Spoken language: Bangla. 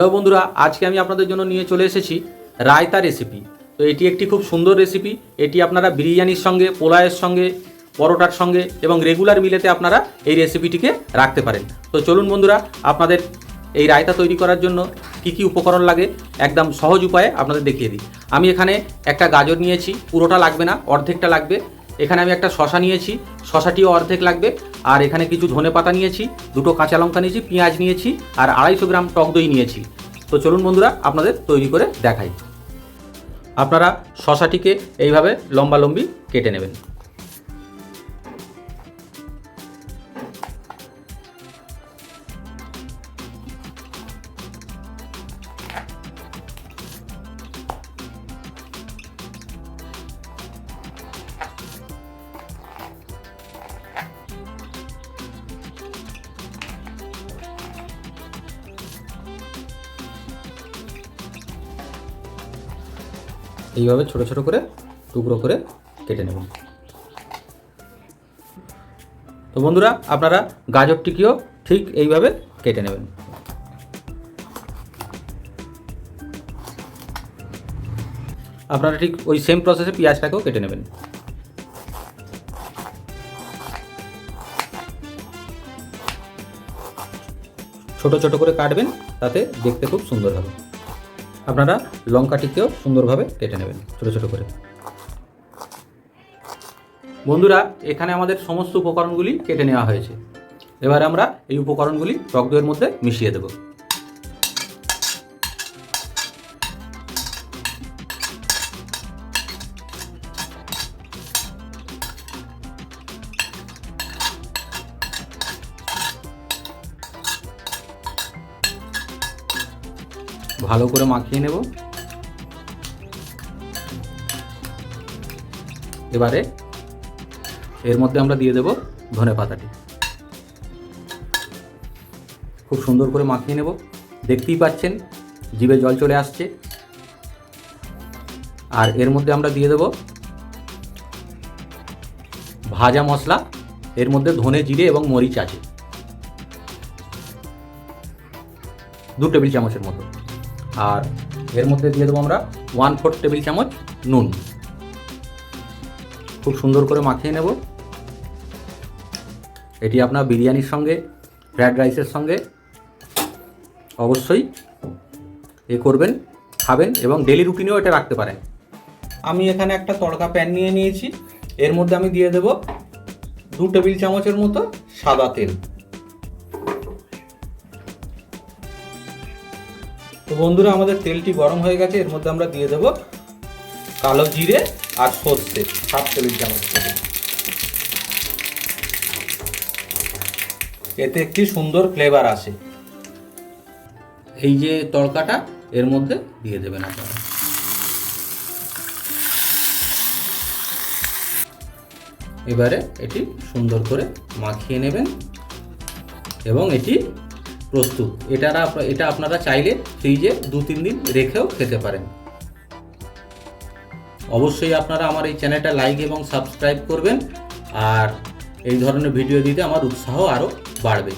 হ্যালো বন্ধুরা, আজকে আমি আপনাদের জন্য নিয়ে চলে এসেছি রায়তা রেসিপি। তো এটি একটি খুব সুন্দর রেসিপি। এটি আপনারা বিরিয়ানির সঙ্গে, পোলাওয়ের সঙ্গে, পরোটার সঙ্গে এবং রেগুলার মিলেতে আপনারা এই রেসিপিটিকে রাখতে পারেন। তো চলুন বন্ধুরা, আপনাদের এই রায়তা তৈরি করার জন্য কি কি উপকরণ লাগে একদম সহজ উপায়ে আপনাদের দেখিয়ে দিই। আমি এখানে একটা গাজর নিয়েছি, পুরোটা লাগবে না, অর্ধেকটা লাগবে। এখানে আমি একটা শশা নিয়েছি, শশাটিও অর্ধেক লাগবে। আর এখানে কিছু ধনেপাতা নিয়েছি, দুটো কাঁচা লঙ্কা নিয়েছি, পেঁয়াজ নিয়েছি আর 250 গ্রাম টক দই নিয়েছি। তো চলুন বন্ধুরা, আপনাদের তৈরি করে দেখাই। আপনারা শশাটিকে এইভাবে লম্বা লম্বি কেটে নেবেন। এইভাবে ছোট ছোট করে টুকরো করে কেটে নেবেন। তো বন্ধুরা, আপনারা গাজরটিকেও ঠিক এইভাবে কেটে নেবেন। আপনারা ঠিক ওই সেম প্রসেসে পেঁয়াজটাকেও কেটে নেবেন। ছোট ছোট করে কাটবেন, তাতে দেখতে খুব সুন্দর হবে। আপনারা লঙ্কাটিকেও সুন্দরভাবে কেটে নেবেন ছোট ছোট করে। বন্ধুরা, এখানে আমাদের সমস্ত উপকরণগুলি কেটে নেওয়া হয়েছে। এবারে আমরা এই উপকরণগুলি টক দইয়ের মধ্যে মিশিয়ে দেব। ভালো করে মাখিয়ে নেব। এবারে এর মধ্যে আমরা দিয়ে দেব ধনেপাতাটি। খুব সুন্দর করে মাখিয়ে নেব। দেখতেই পাচ্ছেন জিভে জল চলে আসছে। আর এর মধ্যে আমরা দিয়ে দেব ভাজা মশলা। এর মধ্যে ধনে, জিরে এবং মরিচ আছে 2 টেবিল চামচের মতো। আর এর মধ্যে দিয়ে দেবো আমরা 1/4 টেবিল চামচ নুন। খুব সুন্দর করে মাখিয়ে নেব। এটি আপনার বিরিয়ানির সঙ্গে, ফ্রায়েড রাইসের সঙ্গে অবশ্যই করবেন, খাবেন এবং ডেলি রুটিনেও এটা রাখতে পারেন। আমি এখানে একটা তড়কা প্যান নিয়ে নিয়েছি। এর মধ্যে আমি দিয়ে দেব 2 টেবিল চামচের মতো সাদা তেল। তো বন্ধুরা, আমাদের তেলটি গরম হয়ে গেছে। এর মধ্যে আমরা দিয়ে দেব কালো জিরে আর সর্ষে 7 টেবিল চামচ করে। এতে একটি সুন্দর ফ্লেভার আসে। এই যে তড়কাটা এর মধ্যে দিয়ে দেবেন আপনারা। এবারে এটি সুন্দর করে মাখিয়ে নেবেন এবং এটি প্রস্তুত। এটা আপনারা চাইলে ফ্রিজে 2-3 দিন রেখেও খেতে পারেন। অবশ্যই আপনারা আমার এই চ্যানেলটা লাইক এবং সাবস্ক্রাইব করবেন, আর এই ধরনের ভিডিও দিতে আমার উৎসাহ আরও বাড়বে।